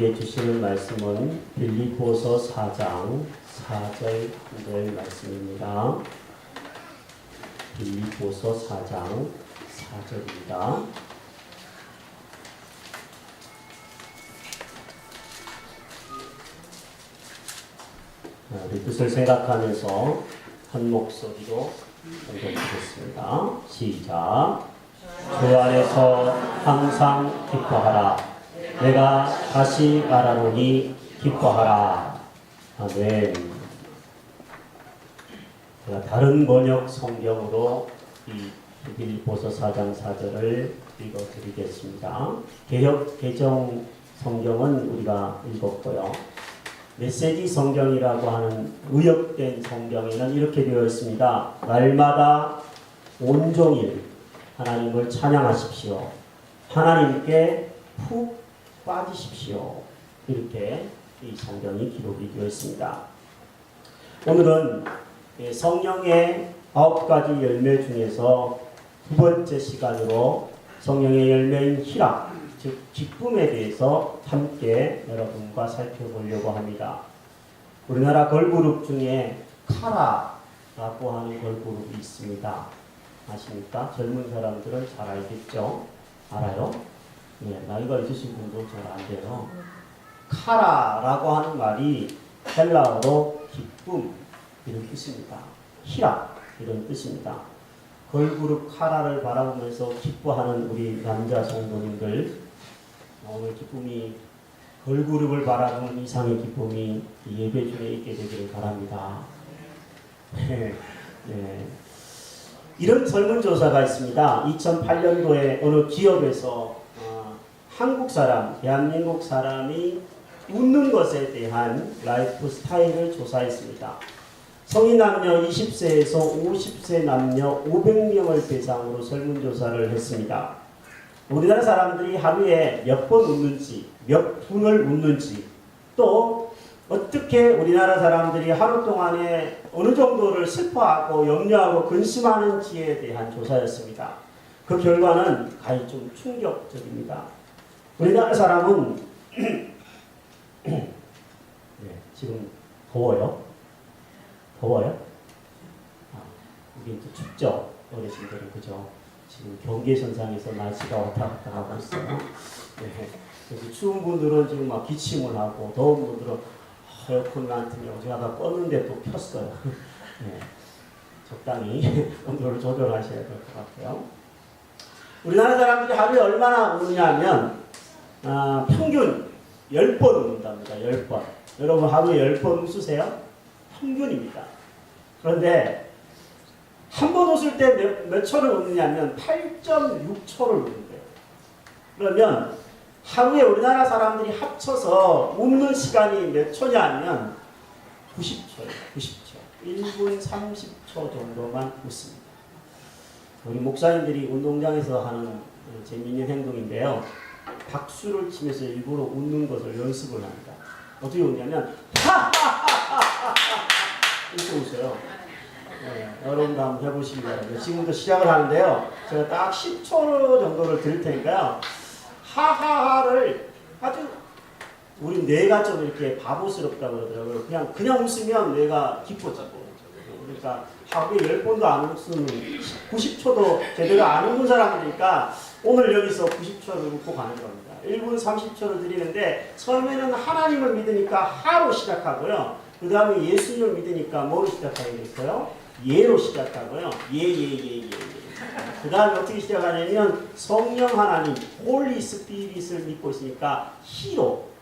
주시는 말씀은 빌립보서 4장 4절 9절 말씀입니다. 빌립보서 4장 4절입니다. 우리 뜻을 생각하면서 한 목소리로 읽어보겠습니다. 시작. 주 안에서 항상 기뻐하라. 내가 다시 말하노니 기뻐하라. 아멘. 제가 다른 번역 성경으로 이 빌립보서 4장 4절을 읽어드리겠습니다. 개역 개정 성경은 우리가 읽었고요. 메시지 성경이라고 하는 의역된 성경에는 이렇게 되어 있습니다. 날마다 온종일 하나님을 찬양하십시오. 하나님께 푹 빠지십시오. 이렇게 이 성경이 기록이 되어 있습니다. 오늘은 성령의 9가지 열매 중에서 두 번째 시간으로 성령의 열매인 희락, 즉 기쁨에 대해서 함께 여러분과 살펴보려고 합니다. 우리나라 걸그룹 중에 카라라고 하는 걸그룹이 있습니다. 아십니까? 젊은 사람들은 잘 알겠죠? 알아요? 네, 나이가 있으신 분도 잘 안 돼요. 카라라고 하는 말이 헬라어로 기쁨 이런 뜻입니다. 희락 이런 뜻입니다. 걸그룹 카라를 바라보면서 기뻐하는 우리 남자 성도님들, 오늘 기쁨이 걸그룹을 바라보는 이상의 기쁨이 예배 중에 있게 되기를 바랍니다. 네. 이런 설문조사가 있습니다. 2008년도에 어느 기업에서 한국 사람, 대한민국 사람이 웃는 것에 대한 라이프 스타일을 조사했습니다. 성인 남녀 20세에서 50세 남녀 500명을 대상으로 설문조사를 했습니다. 우리나라 사람들이 하루에 몇 번 웃는지, 몇 분을 웃는지, 또 어떻게 우리나라 사람들이 하루 동안에 어느 정도를 슬퍼하고 염려하고 근심하는지에 대한 조사였습니다. 그 결과는 가히 좀 충격적입니다. 우리나라 사람은 네, 지금 더워요? 더워요? 이게 또 춥죠? 어르신들은 그죠? 지금 경계선상에서 날씨가 왔다 갔다 하고 있어요. 네, 그래서 추운 분들은 지금 막 기침을 하고, 더운 분들은 에어컨 같은 어제 하다 껐는데 또 폈어요. 네, 적당히 온도를 조절하셔야 될 것 같아요. 우리나라 사람들이 하루에 얼마나 우느냐면 평균 10번 웃는답니다. 10번. 여러분 하루에 10번 웃으세요? 평균입니다. 그런데 한 번 웃을 때 몇 초를 웃느냐면 8.6초를 웃는데요. 그러면 하루에 우리나라 사람들이 합쳐서 웃는 시간이 몇 초냐면 90초예요. 90초. 1분 30초 정도만 웃습니다. 우리 목사님들이 운동장에서 하는 재미있는 행동인데요. 박수를 치면서 일부러 웃는 것을 연습을 합니다. 어떻게 웃냐면 하하하하하 이렇게 웃어요. 네, 여러분도 한번 해보시기 바랍니다. 지금부터 시작을 하는데요. 제가 딱 10초 정도를 드릴 테니까요. 하하하를 아주 우리 뇌가 좀 이렇게 바보스럽다고 그러더라고요. 그냥 웃으면 뇌가 기뻐지고. 그러니까 하루에 10번도 안 웃으면 90초도 제대로 안 웃는 사람이니까 오늘 여기서 90초를 웃고 가는 겁니다. 1분 30초를 드리는데 처음에는 하나님을 믿으니까 하로 시작하고요. 그 다음에 예수님을 믿으니까 뭐로 시작하겠어요? 예로 시작하고요. 예. 그 다음에 어떻게 시작하냐면 성령 하나님, 홀리 스피릿을 믿고 있으니까 히로.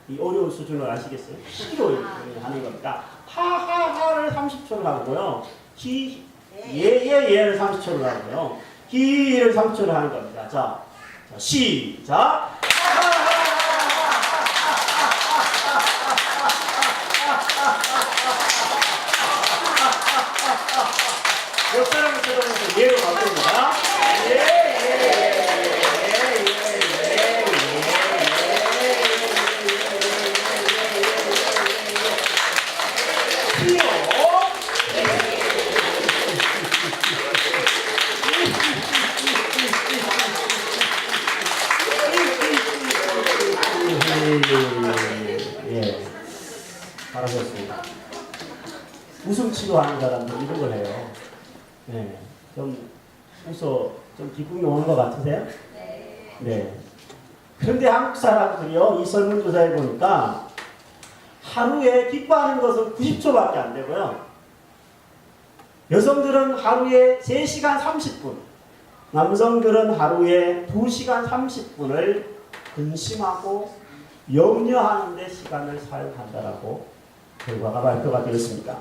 이 어려운 수준을 아시겠어요? 히로 하는 겁니다. 하하하를 30초를 하고요. 예를 30초를 하고요. 기를 30초를 하는 겁니다. 자, 시작! 몇 사람을 쳐다보면서 예로 바꿉니다. 예, 잘하셨습니다. 웃음 치료하는 사람들 이런 걸 해요. 네, 좀 좀 기쁨이 오는 것 같으세요? 네. 그런데 한국 사람들이요, 이 설문조사에 보니까 하루에 기뻐하는 것은 90초밖에 안 되고요. 여성들은 하루에 3시간 30분, 남성들은 하루에 2시간 30분을 근심하고 염려하는 데 시간을 사용한다라고 결과가 발표가 되었습니다.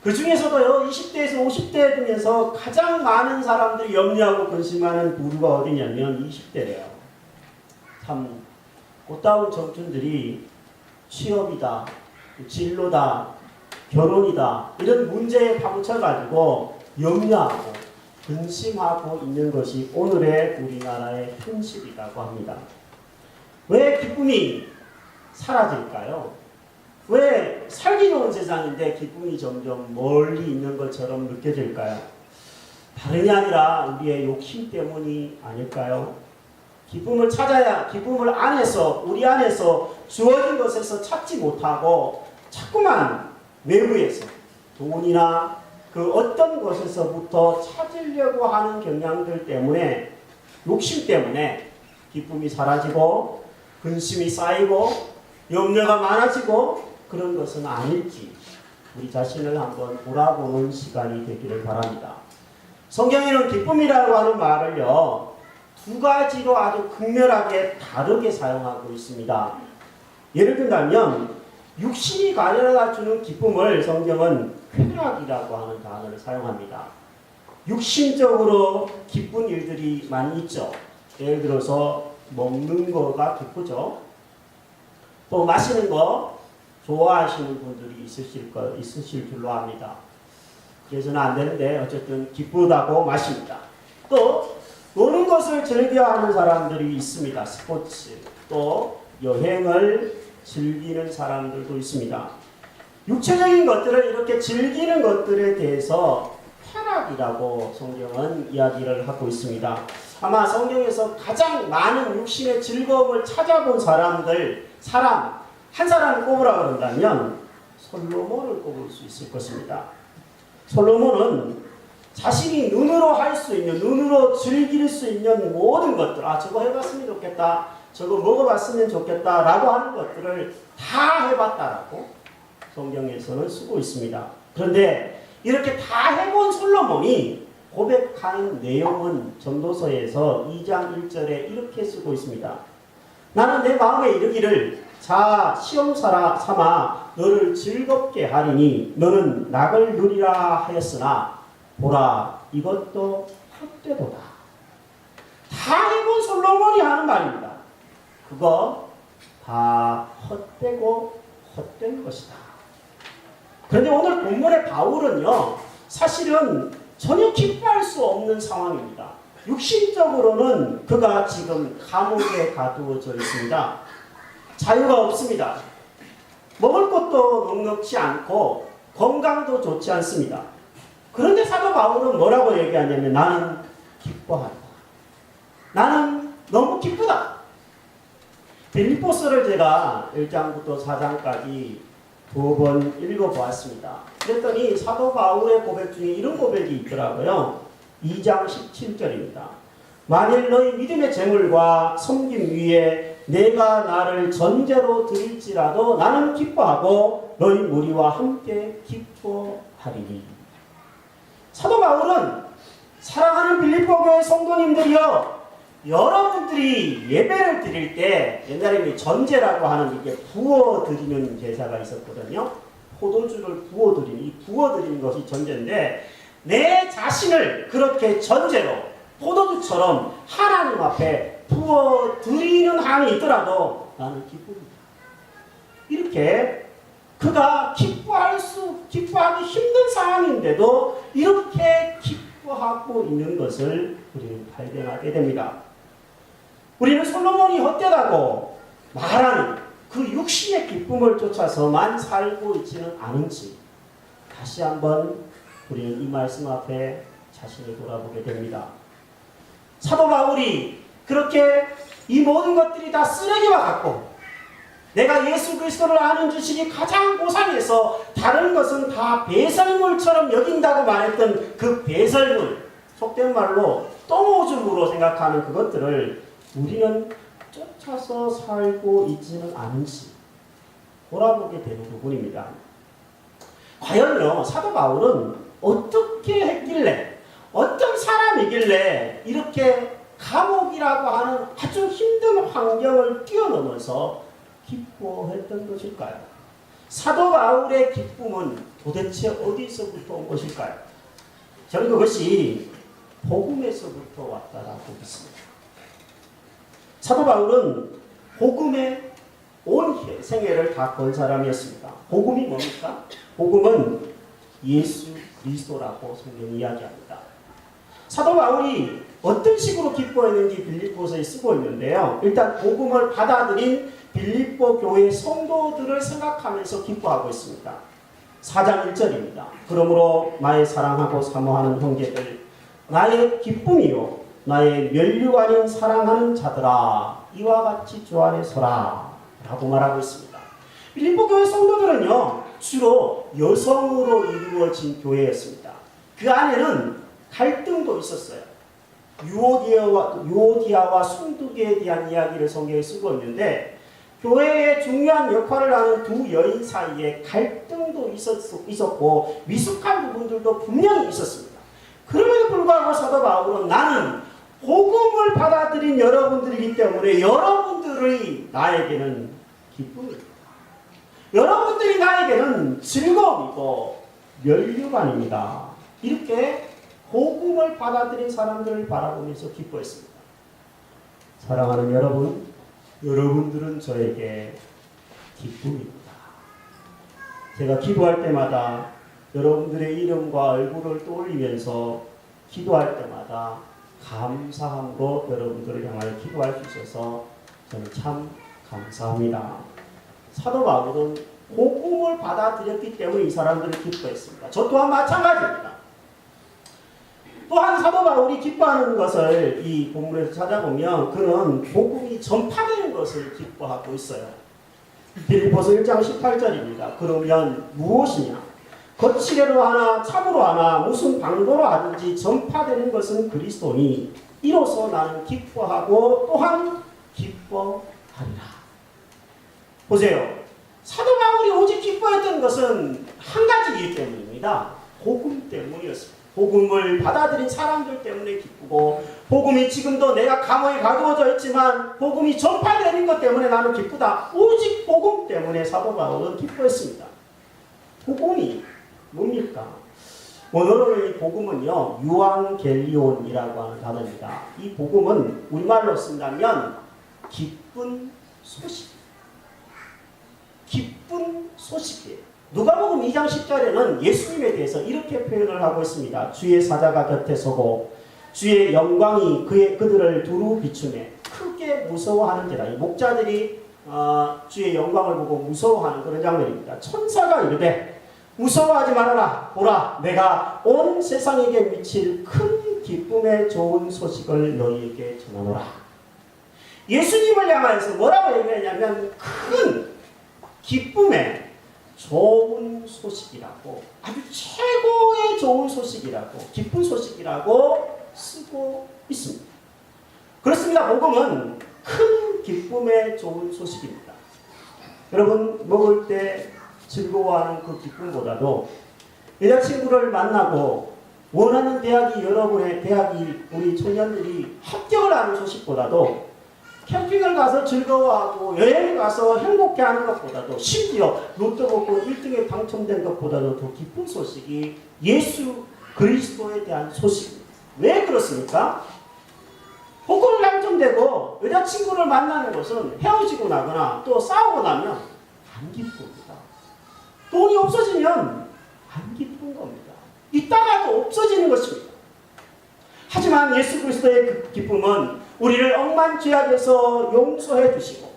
그 중에서도요, 20대에서 50대 중에서 가장 많은 사람들이 염려하고 근심하는 부류가 어디냐면 20대래요. 참 꽃다운 청춘들이 취업이다, 진로다, 결혼이다 이런 문제에 파묻혀가지고 염려하고 근심하고 있는 것이 오늘의 우리나라의 현실이라고 합니다. 왜 기쁨이 사라질까요? 왜 살기 좋은 세상인데 기쁨이 점점 멀리 있는 것처럼 느껴질까요? 다름이 아니라 우리의 욕심 때문이 아닐까요? 기쁨을 찾아야 기쁨을 우리 안에서 주어진 것에서 찾지 못하고 자꾸만 외부에서 돈이나 그 어떤 것에서부터 찾으려고 하는 경향들 때문에 욕심 때문에 기쁨이 사라지고 근심이 쌓이고 염려가 많아지고 그런 것은 아닐지 우리 자신을 한번 돌아보는 시간이 되기를 바랍니다. 성경에는 기쁨이라고 하는 말을요, 2가지로 아주 극렬하게 다르게 사용하고 있습니다. 예를 들면 육신이 가져다 주는 기쁨을 성경은 쾌락이라고 하는 단어를 사용합니다. 육신적으로 기쁜 일들이 많이 있죠. 예를 들어서 먹는 거가 기쁘죠. 또 마시는 거 좋아하시는 분들이 있으실 줄로 압니다. 그래서는 안 되는데 어쨌든 기쁘다고 마십니다. 또 노는 것을 즐겨하는 사람들이 있습니다. 스포츠, 또 여행을 즐기는 사람들도 있습니다. 육체적인 것들을 이렇게 즐기는 것들에 대해서 쾌락이라고 성경은 이야기를 하고 있습니다. 아마 성경에서 가장 많은 육신의 즐거움을 찾아본 한 사람을 꼽으라 그런다면 솔로몬을 꼽을 수 있을 것입니다. 솔로몬은 자신이 눈으로 할 수 있는, 눈으로 즐길 수 있는 모든 것들, 저거 해봤으면 좋겠다, 저거 먹어봤으면 좋겠다 라고 하는 것들을 다 해봤다라고 성경에서는 쓰고 있습니다. 그런데 이렇게 다 해본 솔로몬이 고백하는 내용은 전도서에서 2장 1절에 이렇게 쓰고 있습니다. 나는 내 마음에 이르기를 자 시험 삼아 너를 즐겁게 하리니 너는 낙을 누리라 하였으나 보라 이것도 헛되도다. 다 해본 솔로몬이 하는 말입니다. 그거 다 헛되고 헛된 것이다. 그런데 오늘 본문의 바울은요, 사실은 전혀 기뻐할 수 없는 상황입니다. 육신적으로는 그가 지금 감옥에 가두어져 있습니다. 자유가 없습니다. 먹을 것도 넉넉지 않고 건강도 좋지 않습니다. 그런데 사도 바울은 뭐라고 얘기하냐면 나는 기뻐한다. 나는 너무 기쁘다. 빌립보서를 제가 1장부터 4장까지 2번 읽어보았습니다. 그랬더니 사도 바울의 고백 중에 이런 고백이 있더라고요. 2장 17절입니다. 만일 너희 믿음의 재물과 섬김 위에 내가 나를 전제로 드릴지라도 나는 기뻐하고 너희 무리와 함께 기뻐하리니. 사도 바울은 사랑하는 빌립보 교회 성도님들이여, 여러분들이 예배를 드릴 때 옛날에 전제라고 하는 이게 부어드리는 제사가 있었거든요. 포도주를 부어드리는, 이 부어드리는 것이 전제인데 내 자신을 그렇게 전제로 포도주처럼 하나님 앞에 부어드리는 한이 있더라도 나는 기쁩니다. 이렇게 그가 기뻐하기 힘든 상황인데도 이렇게 기뻐하고 있는 것을 우리는 발견하게 됩니다. 우리는 솔로몬이 헛되다고 말하는 그 육신의 기쁨을 쫓아서만 살고 있지는 않은지 다시 한번 우리는 이 말씀 앞에 자신을 돌아보게 됩니다. 사도 바울이 그렇게 이 모든 것들이 다 쓰레기와 같고 내가 예수 그리스도를 아는 지식이 가장 고상해서 다른 것은 다 배설물처럼 여긴다고 말했던 그 배설물, 속된 말로 똥오줌으로 생각하는 그것들을 우리는 쫓아서 살고 있지는 않은지 돌아보게 되는 부분입니다. 과연요, 사도 바울은 어떻게 했길래, 어떤 사람이길래 이렇게 감옥이라고 하는 아주 힘든 환경을 뛰어넘어서 기뻐했던 것일까요? 사도 바울의 기쁨은 도대체 어디서부터 온 것일까요? 저는 그것이 복음에서부터 왔다라고 믿습니다. 사도 바울은 복음에 온 생애를 다 건 사람이었습니다. 복음이 뭡니까? 복음은 예수 그리스도라고 성경이 이야기합니다. 사도 바울이 어떤 식으로 기뻐했는지 빌립보서에 쓰고 있는데요. 일단 복음을 받아들인 빌립보 교회 성도들을 생각하면서 기뻐하고 있습니다. 4장 1절입니다. 그러므로 나의 사랑하고 사모하는 형제들, 나의 기쁨이요 나의 면류관인 사랑하는 자들아, 이와 같이 주 안에 서라 라고 말하고 있습니다. 빌립보 교회 성도들은요, 주로 여성으로 이루어진 교회였습니다. 그 안에는 갈등도 있었어요. 유오디아와 순두계에 대한 이야기를 성경에 쓰고 있는데, 교회의 중요한 역할을 하는 두 여인 사이에 갈등도 있었고 미숙한 부분들도 분명히 있었습니다. 그럼에도 불구하고 사도 바울은 나는 복음을 받아들인 여러분들이기 때문에 여러분들이 나에게는 기쁨입니다. 여러분들이 나에게는 즐거움이고 면류관입니다. 이렇게 복음을 받아들인 사람들을 바라보면서 기뻐했습니다. 사랑하는 여러분, 여러분들은 저에게 기쁨입니다. 제가 기도할 때마다 여러분들의 이름과 얼굴을 떠올리면서 기도할 때마다 감사함으로 여러분들을 향하여 기도할 수 있어서 저는 참 감사합니다. 사도 바울은 복음을 받아들였기 때문에 이 사람들을 기뻐했습니다. 저 또한 마찬가지입니다. 또한 사도 바울이 기뻐하는 것을 이 본문에서 찾아보면 그는 복음이 전파되는 것을 기뻐하고 있어요. 빌립보서 1장 18절입니다. 그러면 무엇이냐? 거칠애로 하나 참으로 하나 무슨 방도로 하든지 전파되는 것은 그리스도니 이로써 나는 기뻐하고 또한 기뻐하리라. 보세요. 사도 바울이 오직 기뻐했던 것은 한 가지이기 때문입니다. 복음 때문이었습니다. 복음을 받아들인 사람들 때문에 기쁘고, 복음이 지금도 내가 감옥에 가두어져 있지만 복음이 전파되는 것 때문에 나는 기쁘다. 오직 복음 때문에 사도 바울은 기뻐했습니다. 복음이 뭡니까? 원어로는 이 복음은요, 유앙겔리온이라고 하는 단어입니다. 이 복음은 우리말로 쓴다면 기쁜 소식. 기쁜 소식이에요. 누가복음 2장 10절에는 예수님에 대해서 이렇게 표현을 하고 있습니다. 주의 사자가 곁에 서고 주의 영광이 그들을 두루 비추매 크게 무서워하는지라. 이 목자들이 주의 영광을 보고 무서워하는 그런 장면입니다. 천사가 이르되 무서워하지 말아라. 보라, 내가 온 세상에게 미칠 큰 기쁨의 좋은 소식을 너희에게 전하노라. 예수님을 향하여서 뭐라고 얘기하냐면 큰 기쁨의 좋은 소식이라고, 아주 최고의 좋은 소식이라고, 기쁜 소식이라고 쓰고 있습니다. 그렇습니다. 복음은 큰 기쁨의 좋은 소식입니다. 여러분, 먹을 때 즐거워하는 그 기쁨보다도 여자친구를 만나고 원하는 대학이 우리 청년들이 합격을 하는 소식보다도 캠핑을 가서 즐거워하고 여행을 가서 행복해하는 것보다도, 심지어 로또 복권 1등에 당첨된 것보다도 더 기쁜 소식이 예수 그리스도에 대한 소식입니다. 왜 그렇습니까? 복권을 당첨되고 여자친구를 만나는 것은 헤어지고 나거나 또 싸우고 나면 안 기쁩니다. 돈이 없어지면 안 기쁜 겁니다. 있다가도 없어지는 것입니다. 하지만 예수 그리스도의 그 기쁨은 우리를 억만 죄악에서 용서해 주시고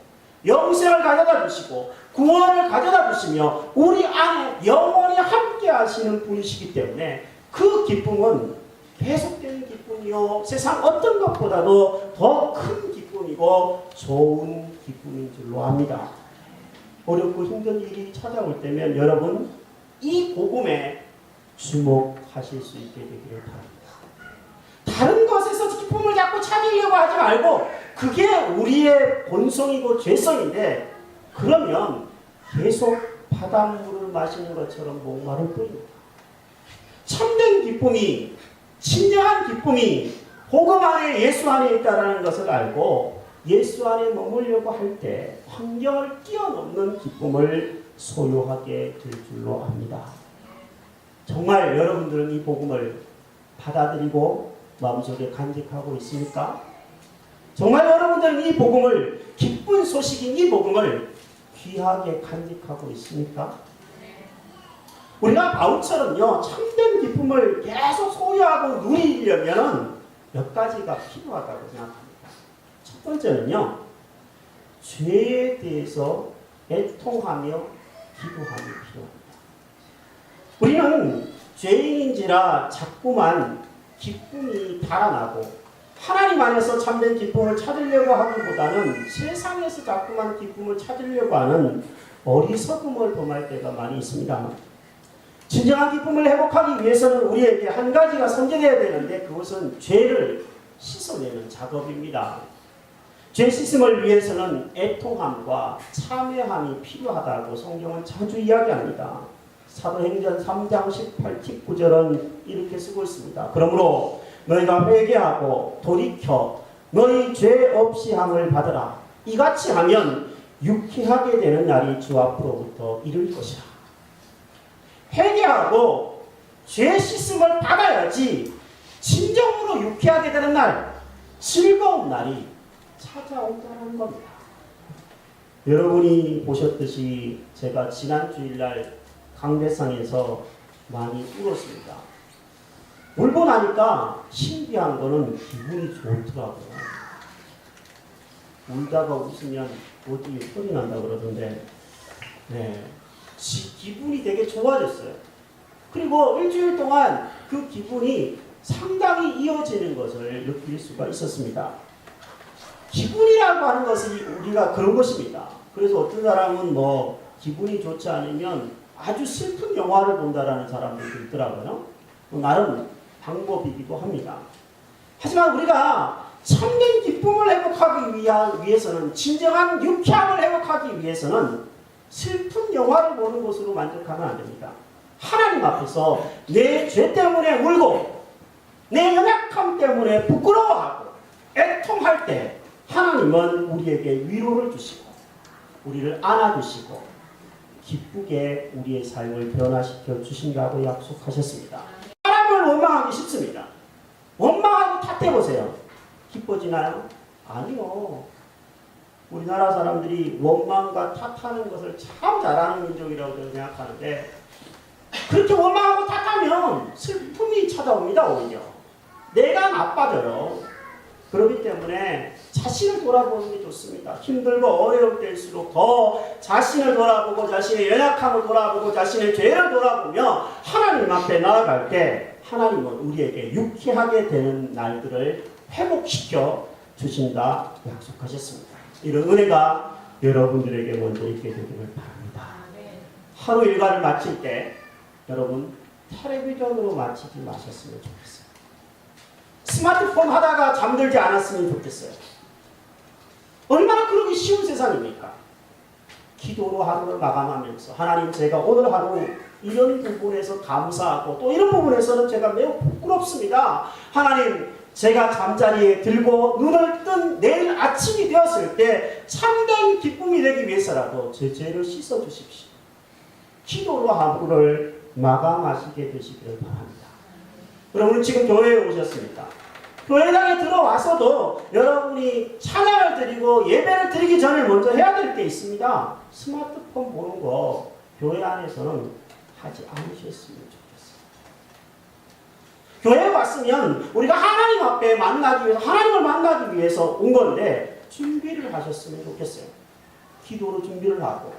영생을 가져다 주시고 구원을 가져다 주시며 우리 안에 영원히 함께 하시는 분이시기 때문에 그 기쁨은 계속되는 기쁨이요, 세상 어떤 것보다도 더 큰 기쁨이고 좋은 기쁨인 줄로 압니다. 어렵고 힘든 일이 찾아올 때면 여러분 이 복음에 주목하실 수 있게 되기를 바랍니다. 다른 것에서 기쁨을 자꾸 찾으려고 하지 말고 그게 우리의 본성이고 죄성인데 그러면 계속 바닷물을 마시는 것처럼 목마를 뿐입니다. 참된 기쁨이 진정한 기쁨이 복음 안에 예수 안에 있다는 것을 알고 예수 안에 머물려고 할 때 환경을 뛰어넘는 기쁨을 소유하게 될 줄로 압니다. 정말 여러분들은 이 복음을 받아들이고 마음속에 간직하고 있습니까? 정말 여러분들은 이 복음을 기쁜 소식인 이 복음을 귀하게 간직하고 있습니까? 우리가 바울처럼요 참된 기쁨을 계속 소유하고 누리려면 몇 가지가 필요하다고 생각합니다. 첫 번째는요 죄에 대해서 애통하며 기도함이 필요합니다. 우리는 죄인인지라 자꾸만 기쁨이 달아나고 하나님 안에서 참된 기쁨을 찾으려고 하기보다는 세상에서 자꾸만 기쁨을 찾으려고 하는 어리석음을 범할 때가 많이 있습니다. 진정한 기쁨을 회복하기 위해서는 우리에게 한 가지가 선제되어야 되는데 그것은 죄를 씻어내는 작업입니다. 죄 씻음을 위해서는 애통함과 참회함이 필요하다고 성경은 자주 이야기합니다. 사도행전 3장 18, 19절은 이렇게 쓰고 있습니다. 그러므로 너희가 회개하고 돌이켜 너희 죄 없이 함을 받으라. 이같이 하면 유쾌하게 되는 날이 주 앞으로부터 이를 것이라. 회개하고 죄 씻음을 받아야지 진정으로 유쾌하게 되는 날, 즐거운 날이 찾아온다는 겁니다. 여러분이 보셨듯이 제가 지난 주일날 강대상에서 많이 울었습니다. 울고 나니까 신기한 거는 기분이 좋더라고요. 울다가 웃으면 어디에 소리 난다 그러던데 기분이 되게 좋아졌어요. 그리고 일주일 동안 그 기분이 상당히 이어지는 것을 느낄 수가 있었습니다. 기분이라고 하는 것이 우리가 그런 것입니다. 그래서 어떤 사람은 기분이 좋지 않으면 아주 슬픈 영화를 본다라는 사람들도 있더라고요. 나름 방법이기도 합니다. 하지만 우리가 참된 기쁨을 회복하기 위해서는 진정한 유쾌함을 회복하기 위해서는 슬픈 영화를 보는 것으로 만족하면 안 됩니다. 하나님 앞에서 내 죄 때문에 울고 내 연약함 때문에 부끄러워하고 애통할 때 하나님은 우리에게 위로를 주시고 우리를 안아주시고 기쁘게 우리의 삶을 변화시켜 주신다고 약속하셨습니다. 사람을 원망하기 쉽습니다. 원망하고 탓해보세요. 기뻐지나요? 아니요. 우리나라 사람들이 원망과 탓하는 것을 참 잘하는 민족이라고 저는 생각하는데 그렇게 원망하고 탓하면 슬픔이 찾아옵니다. 오히려 내가 나빠져요. 그렇기 때문에 자신을 돌아보는 게 좋습니다. 힘들고 어려울 때일수록 더 자신을 돌아보고 자신의 연약함을 돌아보고 자신의 죄를 돌아보며 하나님 앞에 나아갈 때 하나님은 우리에게 유쾌하게 되는 날들을 회복시켜 주신다 약속하셨습니다. 이런 은혜가 여러분들에게 먼저 있게 되기를 바랍니다. 하루 일과를 마칠 때 여러분 텔레비전으로 마치지 마셨으면 좋겠어요. 스마트폰 하다가 잠들지 않았으면 좋겠어요. 얼마나 그러기 쉬운 세상입니까? 기도로 하루를 마감하면서 하나님 제가 오늘 하루 이런 부분에서 감사하고 또 이런 부분에서는 제가 매우 부끄럽습니다. 하나님 제가 잠자리에 들고 눈을 뜬 내일 아침이 되었을 때 참된 기쁨이 되기 위해서라도 제 죄를 씻어주십시오. 기도로 하루를 마감하시게 되시기를 바랍니다. 여러분 지금 교회에 오셨습니까? 교회당에 들어와서도 여러분이 찬양을 드리고 예배를 드리기 전에 먼저 해야 될 게 있습니다. 스마트폰 보는 거 교회 안에서는 하지 않으셨으면 좋겠어요. 교회에 왔으면 우리가 하나님 앞에 만나기 위해서 하나님을 만나기 위해서 온 건데 준비를 하셨으면 좋겠어요. 기도로 준비를 하고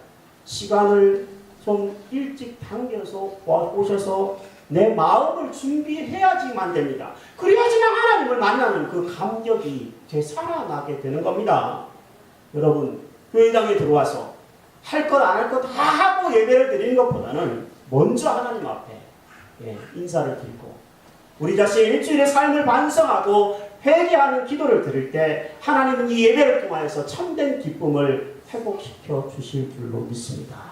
시간을 좀 일찍 당겨서 오셔서 내 마음을 준비해야지만 됩니다. 그래야지만 하나님을 만나는 그 감격이 되살아나게 되는 겁니다. 여러분 교회당에 들어와서 할 것 안 할 것 다 하고 예배를 드리는 것보다는 먼저 하나님 앞에 인사를 드리고 우리 자신의 일주일의 삶을 반성하고 회개하는 기도를 드릴 때 하나님은 이 예배를 통하여서 참된 기쁨을 회복시켜 주실 줄로 믿습니다.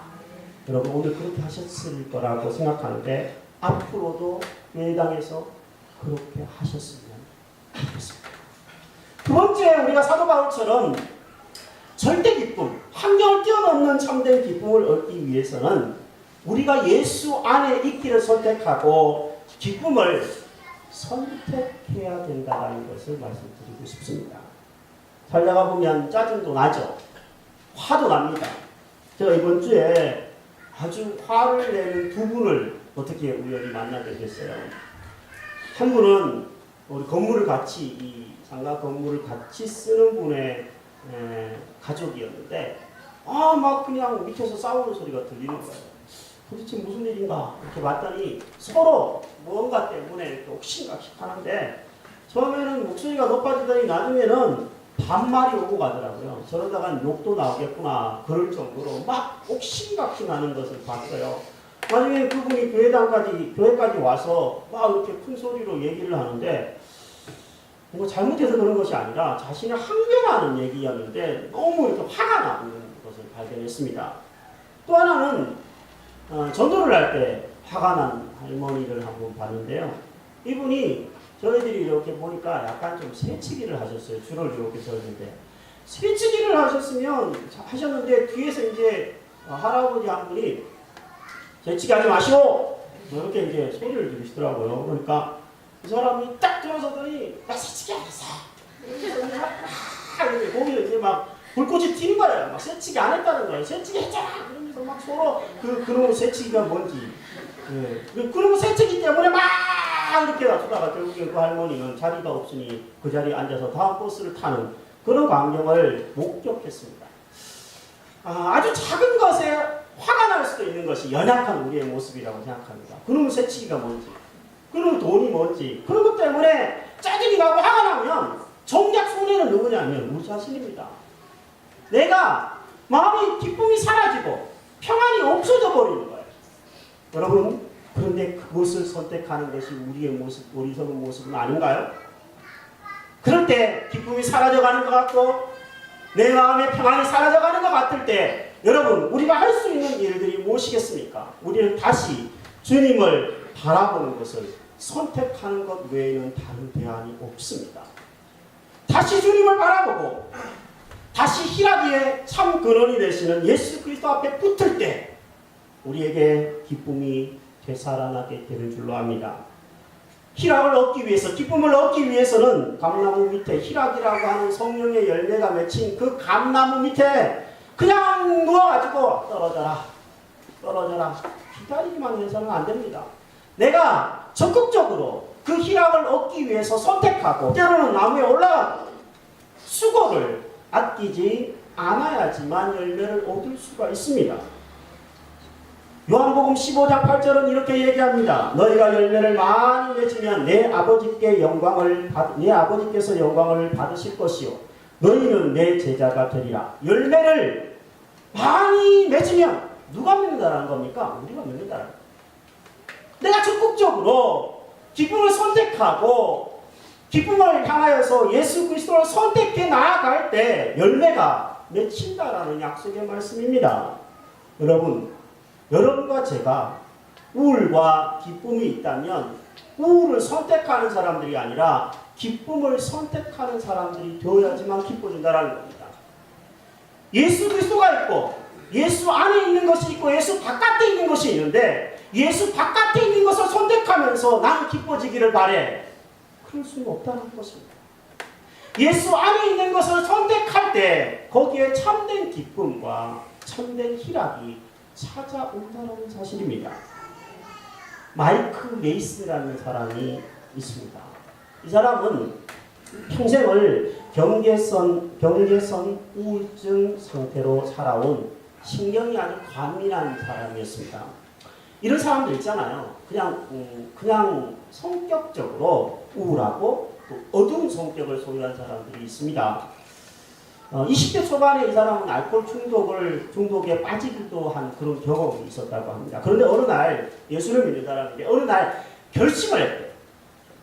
여러분 오늘 그렇게 하셨을 거라고 생각하는데 앞으로도 예당에서 그렇게 하셨으면 좋겠습니다. 두 번째, 우리가 사도 바울처럼 절대 기쁨, 환경을 뛰어넘는 참된 기쁨을 얻기 위해서는 우리가 예수 안에 있기를 선택하고 기쁨을 선택해야 된다는 것을 말씀드리고 싶습니다. 살다가 보면 짜증도 나죠. 화도 납니다. 제가 이번 주에 아주 화를 내는 두 분을 어떻게 우연히 만나게 됐어요. 한 분은 우리 건물을 같이, 이 상가 건물을 같이 쓰는 분의 가족이었는데, 막 그냥 밑에서 싸우는 소리가 들리는 거예요. 도대체 무슨 일인가? 이렇게 봤더니 서로 무언가 때문에 이렇게 옥신각신 하는데, 처음에는 목소리가 높아지더니 나중에는 반말이 오고 가더라고요. 저러다간 욕도 나오겠구나. 그럴 정도로 막 옥신각신 하는 것을 봤어요. 나중에 그분이 교회까지 와서 막 이렇게 큰 소리로 얘기를 하는데, 뭐 잘못해서 그런 것이 아니라 자신을 항변하는 얘기였는데 너무 이렇게 화가 나는 것을 발견했습니다. 또 하나는 전도를 할 때 화가 난 할머니를 한번 봤는데요. 이분이 저희들이 이렇게 보니까 약간 좀 새치기를 하셨어요. 줄을 이렇게 서는데 새치기를 하셨는데 뒤에서 이제 할아버지 한 분이 새치기 하지 마시오! 이렇게 이제 소리를 지르시더라고요. 그러니까 그 사람이 딱 들어서더니 나 새치기 안 했어. 거기서 이제 막 불꽃이 튀는 거예요. 막 새치기 안 했다는 거예요. 새치기 했잖아. 그러면서 막 서로 그놈의 새치기가 뭔지. 그놈의 새치기 때문에 막 이렇게 놔두다가 결국에 그 할머니는 자리가 없으니 그 자리에 앉아서 다음 버스를 타는 그런 광경을 목격했습니다. 아주 작은 것에 화가 날 수도 있는 것이 연약한 우리의 모습이라고 생각합니다. 그놈의 새치기가 뭔지. 그런 돈이 뭔지 그런 것 때문에 짜증이 나고 화가 나면 정작 손해는 누구냐면 우리 자신입니다. 내가 마음이 기쁨이 사라지고 평안이 없어져 버리는 거예요. 여러분 그런데 그것을 선택하는 것이 우리의 모습, 어리석은 모습은 아닌가요? 그럴 때 기쁨이 사라져가는 것 같고 내 마음의 평안이 사라져가는 것 같을 때 여러분 우리가 할 수 있는 일들이 무엇이겠습니까? 우리는 다시 주님을 바라보는 것을 선택하는 것 외에는 다른 대안이 없습니다. 다시 주님을 바라보고 다시 희락의 참 근원이 되시는 예수 그리스도 앞에 붙을 때 우리에게 기쁨이 되살아나게 되는 줄로 압니다. 희락을 얻기 위해서, 기쁨을 얻기 위해서는 감나무 밑에 희락이라고 하는 성령의 열매가 맺힌 그 감나무 밑에 그냥 누워가지고 떨어져라 기다리기만 해서는 안 됩니다. 내가 적극적으로 그 희락을 얻기 위해서 선택하고 때로는 나무에 올라가고 수고를 아끼지 않아야지만 열매를 얻을 수가 있습니다. 요한복음 15장 8절은 이렇게 얘기합니다. 너희가 열매를 많이 맺으면 내 아버지께서 영광을 받으실 것이요 너희는 내 제자가 되리라. 열매를 많이 맺으면 누가 맺는다는 겁니까? 우리가 맺는다는 겁니다. 내가 적극적으로 기쁨을 선택하고 기쁨을 향하여서 예수 그리스도를 선택해 나아갈 때 열매가 맺힌다라는 약속의 말씀입니다. 여러분과 제가 우울과 기쁨이 있다면 우울을 선택하는 사람들이 아니라 기쁨을 선택하는 사람들이 되어야지만 기뻐진다는 겁니다. 예수 그리스도가 있고 예수 안에 있는 것이 있고 예수 바깥에 있는 것이 있는데 예수 바깥에 있는 것을 선택하면서 나는 기뻐지기를 바래. 그럴 수는 없다는 것입니다. 예수 안에 있는 것을 선택할 때 거기에 참된 기쁨과 참된 희락이 찾아온다는 사실입니다. 마이크 메이스라는 사람이 있습니다. 이 사람은 평생을 경계선 우울증 상태로 살아온 신경이 아주 과민한 사람이었습니다. 이런 사람들 있잖아요. 그냥 성격적으로 우울하고 또 어두운 성격을 소유한 사람들이 있습니다. 20대 초반에 이 사람은 알코올 중독에 빠지기도 한 그런 경험이 있었다고 합니다. 그런데 어느 날 예수를 믿는 사람인데 어느 날 결심을 했대요.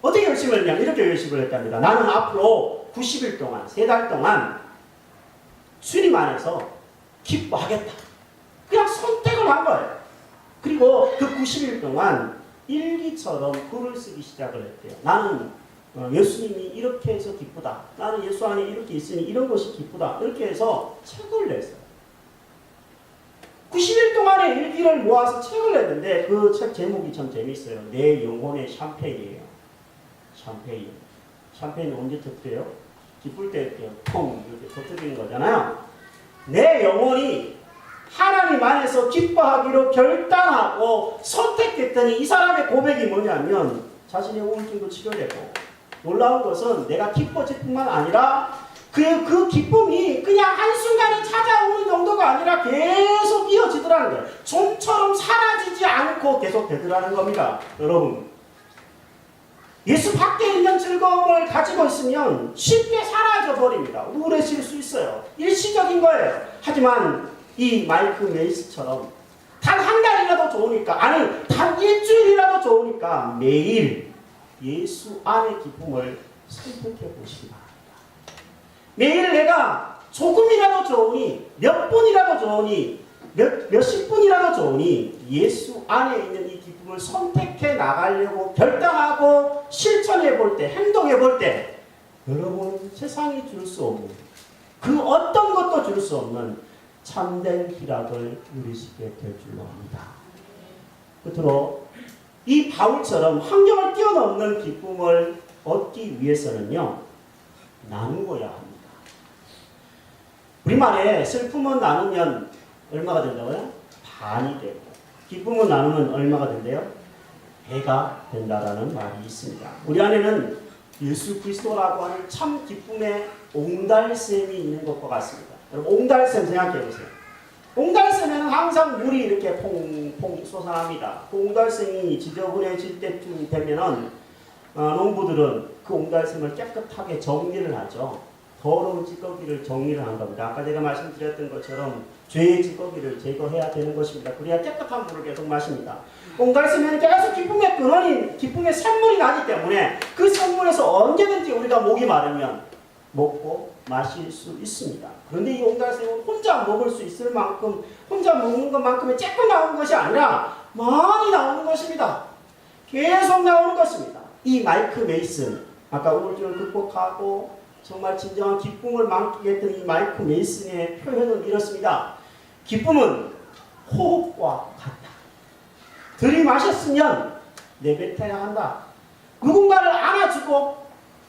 어떻게 결심을 했냐면 이렇게 결심을 했답니다. 나는 앞으로 90일 동안, 3달 동안 주님 안에서 기뻐하겠다. 그냥 선택을 한 거예요. 그리고 그 90일 동안 일기처럼 글을 쓰기 시작을 했대요. 나는 예수님이 이렇게 해서 기쁘다. 나는 예수 안에 이렇게 있으니 이런 것이 기쁘다. 이렇게 해서 책을 냈어요. 90일 동안의 일기를 모아서 책을 냈는데 그 책 제목이 참 재밌어요. 내 영혼의 샴페인이에요. 샴페인. 샴페인은 언제 터뜨려요? 기쁠 때 퐁 이렇게 터뜨리는 거잖아요. 내 영혼이 하나님 안에서 기뻐하기로 결단하고 선택했더니 이 사람의 고백이 뭐냐면 자신의 우울증도 치료되고 놀라운 것은 내가 기뻐질 뿐만 아니라 그 기쁨이 그냥 한순간에 찾아오는 정도가 아니라 계속 이어지더라는 거예요. 좀처럼 사라지지 않고 계속 되더라는 겁니다. 여러분, 예수 밖에 있는 즐거움을 가지고 있으면 쉽게 사라져버립니다. 우울해질 수 있어요. 일시적인 거예요. 하지만 이 마이크 메이스처럼 단 한 달이라도 좋으니까, 아니 단 일주일이라도 좋으니까 매일 예수 안의 기쁨을 선택해 보시기 바랍니다. 매일 내가 조금이라도 좋으니, 몇 분이라도 좋으니, 몇십 분이라도 좋으니 예수 안에 있는 이 기쁨을 선택해 나가려고 결단하고 실천해 볼 때, 행동해 볼 때 여러분 세상이 줄 수 없는 그 어떤 것도 줄 수 없는 참된 희락을 누리시게 될 줄로 압니다. 끝으로 이 바울처럼 환경을 뛰어넘는 기쁨을 얻기 위해서는요, 나누어야 합니다. 우리말에 슬픔은 나누면 얼마가 된다고요? 반이 되고, 기쁨은 나누면 얼마가 된대요? 배가 된다라는 말이 있습니다. 우리 안에는 예수 그리스도라고 하는 참 기쁨의 옹달샘이 있는 것과 같습니다. 여러분, 옹달샘 생각해 보세요. 옹달샘에는 항상 물이 이렇게 퐁퐁 솟아납니다. 그 옹달샘이 지저분해질 때쯤 되면은 농부들은 그 옹달샘을 깨끗하게 정리를 하죠. 더러운 찌꺼기를 정리를 한 겁니다. 아까 제가 말씀드렸던 것처럼 죄의 찌꺼기를 제거해야 되는 것입니다. 그래야 깨끗한 물을 계속 마십니다. 옹달샘에는 계속 기쁨의 근원인, 기쁨의 샘물이 나기 때문에 그 샘물에서 언제든지 우리가 목이 마르면 먹고 마실 수 있습니다. 그런데 이 옹달샘은 혼자 먹을 수 있을 만큼, 혼자 먹는 것만큼의 조금 나오는 것이 아니라 많이 나오는 것입니다. 계속 나오는 것입니다. 이 마이크 메이슨, 아까 우울증을 극복하고 정말 진정한 기쁨을 만끽했던 이 마이크 메이슨의 표현은 이렇습니다. 기쁨은 호흡과 같다. 들이마셨으면 내뱉어야 한다. 누군가를 안아주고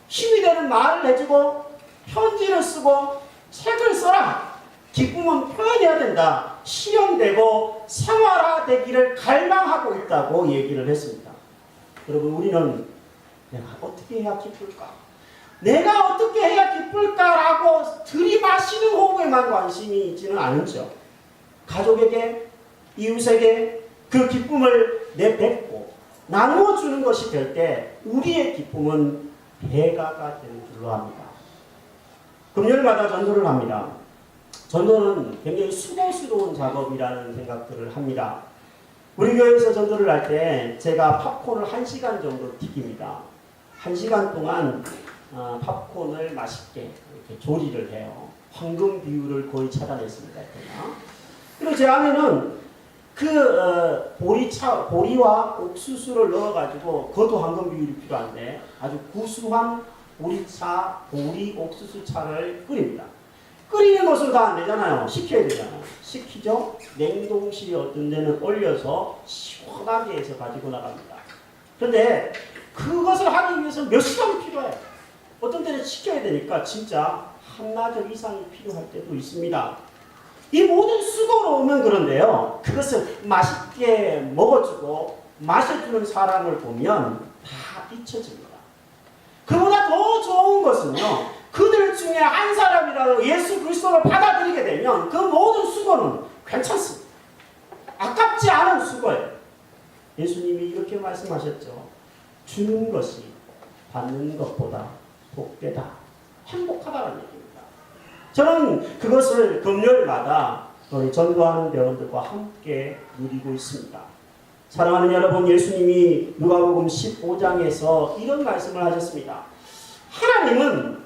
힘이 되는 말을 해주고 편지를 쓰고 책을 써라. 기쁨은 표현해야 된다. 실현되고 생활화되기를 갈망하고 있다고 얘기를 했습니다. 여러분, 우리는 내가 어떻게 해야 기쁠까? 내가 어떻게 해야 기쁠까라고 들이마시는 호흡에만 관심이 있지는 않죠. 가족에게, 이웃에게 그 기쁨을 내뱉고 나누어 주는 것이 될 때 우리의 기쁨은 배가가 되는 줄로 합니다. 금요일마다 전도를 합니다. 전도는 굉장히 수고스러운 작업이라는 생각들을 합니다. 우리 교회에서 전도를 할 때 제가 팝콘을 1시간 정도 튀깁니다. 1시간 동안 팝콘을 맛있게 이렇게 조리를 해요. 황금 비율을 거의 찾아냈습니다. 그리고 제 안에는 보리와 옥수수를 넣어가지고 그것도 황금 비율이 필요한데 아주 구수한 보리차, 보리 옥수수 차를 끓입니다. 끓이는 것을 다 안 되잖아요. 식혀야 되잖아요. 식히죠. 냉동실에 어떤 데는 올려서 시원하게 해서 가지고 나갑니다. 그런데 그것을 하기 위해서 몇 시간이 필요해요. 어떤 때는 식혀야 되니까 진짜 한나절 이상이 필요할 때도 있습니다. 이 모든 수고로움은 그런데요, 그것을 맛있게 먹어주고 마셔주는 사람을 보면 다 잊혀집니다. 그보다 더 좋은 것은요, 그들 중에 한 사람이라도 예수 그리스도를 받아들이게 되면 그 모든 수고는 괜찮습니다. 아깝지 않은 수고예요. 예수님이 이렇게 말씀하셨죠. 주는 것이 받는 것보다 복되다, 행복하다는 얘기입니다. 저는 그것을 금요일마다 우리 전도하는 대원들과 함께 누리고 있습니다. 사랑하는 여러분, 예수님이 누가복음 15장에서 이런 말씀을 하셨습니다. 하나님은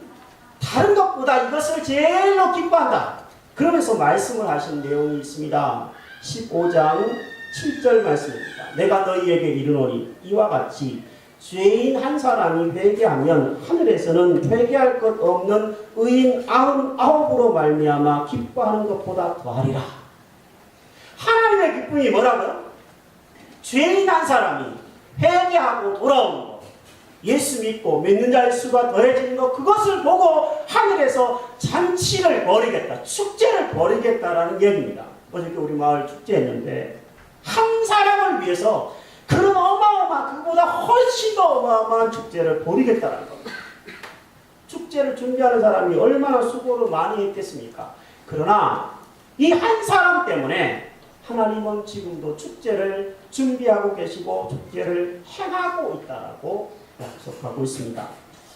다른 것보다 이것을 제일로 기뻐한다. 그러면서 말씀을 하신 내용이 있습니다. 15장 7절 말씀입니다. 내가 너희에게 이르노니 이와 같이 죄인 한 사람이 회개하면 하늘에서는 회개할 것 없는 의인 99으로 말미암아 기뻐하는 것보다 더하리라. 하나님의 기쁨이 뭐라고요? 죄인 한 사람이 회개하고 돌아오는 것, 예수 믿고 믿는 자의 수가 더해지는 것, 그것을 보고 하늘에서 잔치를 벌이겠다, 축제를 벌이겠다라는 얘기입니다. 어저께 우리 마을 축제했는데 한 사람을 위해서 그런 어마어마한, 그보다 훨씬 더 어마어마한 축제를 벌이겠다는 겁니다. 축제를 준비하는 사람이 얼마나 수고를 많이 했겠습니까? 그러나 이 한 사람 때문에 하나님은 지금도 축제를 준비하고 계시고 축제를 행하고 있다라고 약속하고 있습니다.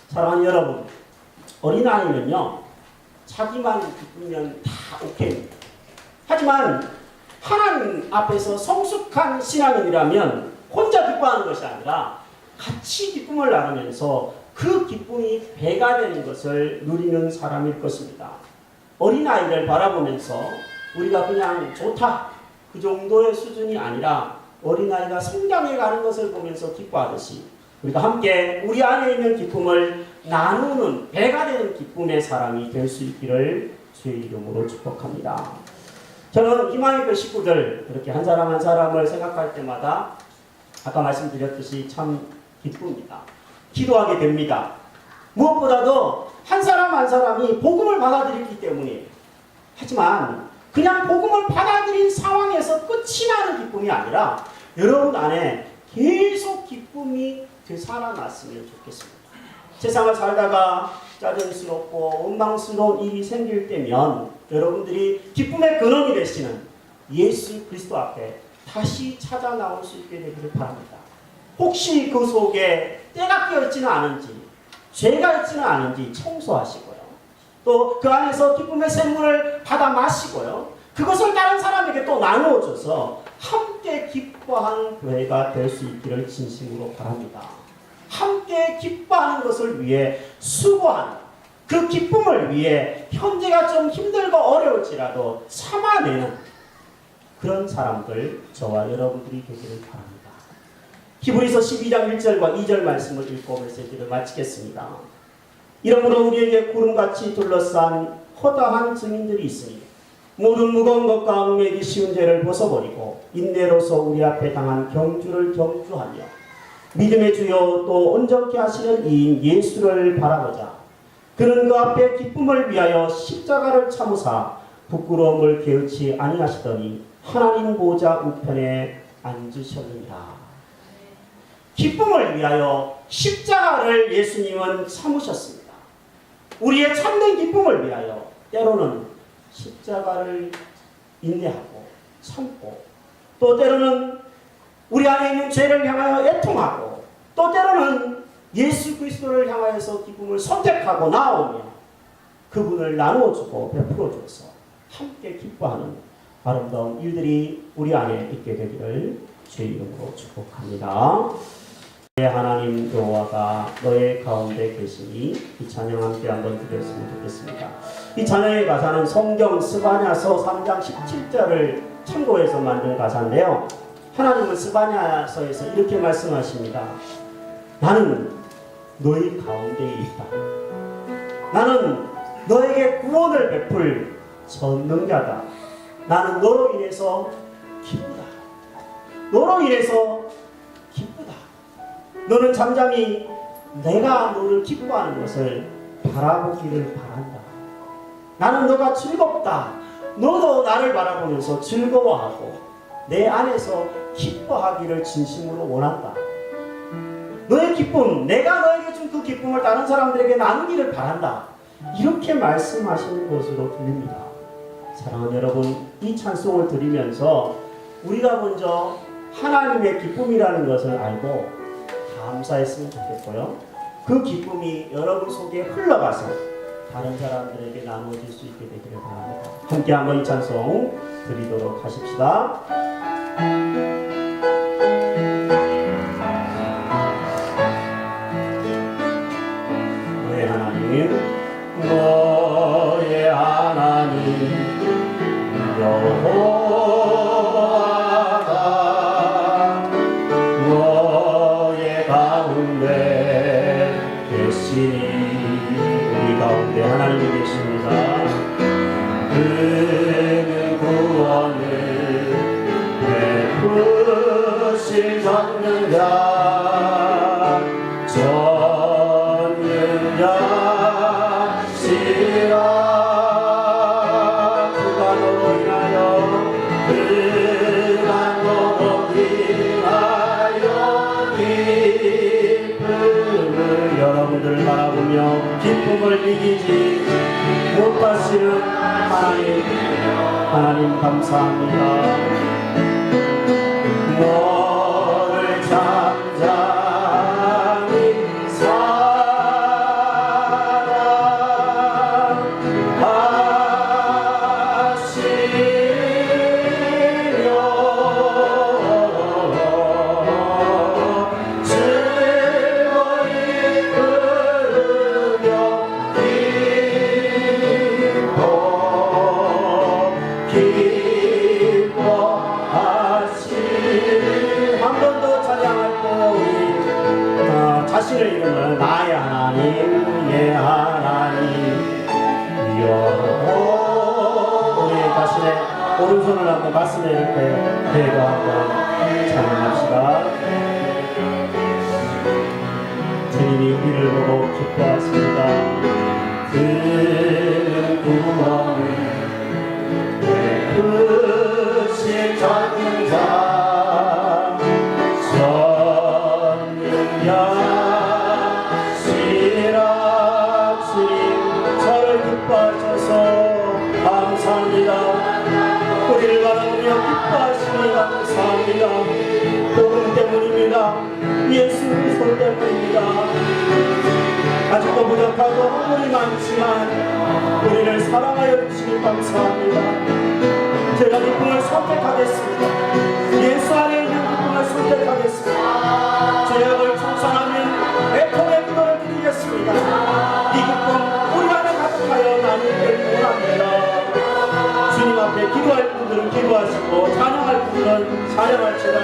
사랑하는 여러분, 어린아이는요, 자기만 기쁘면 다 오케이입니다. 하지만 하나님 앞에서 성숙한 신앙인이라면 혼자 기뻐하는 것이 아니라 같이 기쁨을 나누면서 그 기쁨이 배가 되는 것을 누리는 사람일 것입니다. 어린아이를 바라보면서 우리가 그냥 좋다, 그 정도의 수준이 아니라 어린아이가 성장해 가는 것을 보면서 기뻐하듯이 우리가 함께 우리 안에 있는 기쁨을 나누는, 배가 되는 기쁨의 사람이 될 수 있기를 주의 이름으로 축복합니다. 저는 희망의 그 식구들, 이렇게 한 사람 한 사람을 생각할 때마다 아까 말씀드렸듯이 참 기쁩니다. 기도하게 됩니다. 무엇보다도 한 사람 한 사람이 복음을 받아들이기 때문이에요. 하지만 그냥 복음을 받아들인 상황에서 끝이 나는 기쁨이 아니라 여러분 안에 계속 기쁨이 되살아났으면 좋겠습니다. 세상을 살다가 짜증스럽고 원망스러운 일이 생길 때면 여러분들이 기쁨의 근원이 되시는 예수 그리스도 앞에 다시 찾아 나올 수 있게 되기를 바랍니다. 혹시 그 속에 때가 끼어있지는 않은지, 죄가 있지는 않은지 청소하시고요. 또 그 안에서 기쁨의 샘물을 받아 마시고요. 그것을 다른 사람에게 또 나누어줘서 함께 기뻐하는 교회가 될 수 있기를 진심으로 바랍니다. 함께 기뻐하는 것을 위해 수고하는, 그 기쁨을 위해 현재가 좀 힘들고 어려울지라도 참아내는 그런 사람들, 저와 여러분들이 되기를 바랍니다. 히브리서 12장 1절과 2절 말씀을 읽고 메시지를 마치겠습니다. 이러므로 우리에게 구름같이 둘러싼 허다한 증인들이 있으니 모든 무거운 것과 얽매이기 쉬운 죄를 벗어버리고 인내로서 우리 앞에 당한 경주를 경주하며 믿음의 주요 또 온전케 하시는 이인 예수를 바라보자. 그는 그 앞에 기쁨을 위하여 십자가를 참으사 부끄러움을 게으치 아니하시더니 하나님 보좌 우편에 앉으셨느니라. 기쁨을 위하여 십자가를 예수님은 참으셨습니다. 우리의 참된 기쁨을 위하여 때로는 십자가를 인내하고 참고, 또 때로는 우리 안에 있는 죄를 향하여 애통하고, 또 때로는 예수 그리스도를 향하여서 기쁨을 선택하고 나오며 그분을 나누어주고 베풀어줘서 함께 기뻐하는 아름다운 일들이 우리 안에 있게 되기를 주의 이름으로 축복합니다. 하나님 여호와가 너의 가운데 계시니, 이 찬양 함께 한번 드렸으면 좋겠습니다. 이 찬양의 가사는 성경 스바냐서 3장 17절을 참고해서 만든 가사인데요, 하나님은 스바냐서에서 이렇게 말씀하십니다. 나는 너희 가운데에 있다. 나는 너에게 구원을 베풀 전능자다. 나는 너로 인해서 기쁘다. 너로 인해서 기쁘다. 너는 잠잠히 내가 너를 기뻐하는 것을 바라보기를 바란다. 나는 너가 즐겁다. 너도 나를 바라보면서 즐거워하고 내 안에서 기뻐하기를 진심으로 원한다. 너의 기쁨, 내가 너에게 준 그 기쁨을 다른 사람들에게 나누기를 바란다. 이렇게 말씀하시는 것으로 들립니다. 사랑하는 여러분, 이 찬송을 들으면서 우리가 먼저 하나님의 기쁨이라는 것을 알고 감사했으면 좋겠고요. 그 기쁨이 여러분 속에 흘러가서 다른 사람들에게 나눠줄 수 있게 되기를 바랍니다. 함께 한번 이 찬송 드리도록 하십시다. 너의 하나님, 너의 하나님 여호와가 너의 가운데 계시니 우리 가운데 하나님이 계십니다. 그는 구원을 베푸실 전능자 전능자시라. 그가 너로 인하여 기쁨을 여러분들 바라보며 기쁨을 이기지 못하시는 하나님 감사합니다. 너를 잠잠히 자신의 이름은 나의 하나님, 예 하나님 우리 자신의 오른손을 한번 가슴에 이렇게 대고 한번 찬양합시다. 주님이 우리를 보고 기뻐하십니다. 그 구원을 베푸신 전능자 감사합니다. 우리를 바라보며 기뻐하시니 감사합니다. 복음 때문입니다. 예수 그리스도 때문입니다. 아직도 부족하고 허물이 많지만 우리를 사랑하여 주시니 감사합니다. 제가 기쁨을 선택하겠습니다. 예수 안에 있는 기쁨을 선택하겠습니다. 죄악을 청산하며 애통의 기도를 드리겠습니다. 이 기쁨 우리 안에 가득하여 나누기를 원합니다. 주님 앞에 기도할 분들은 기도하시고 찬양할 분들은 찬양할지라.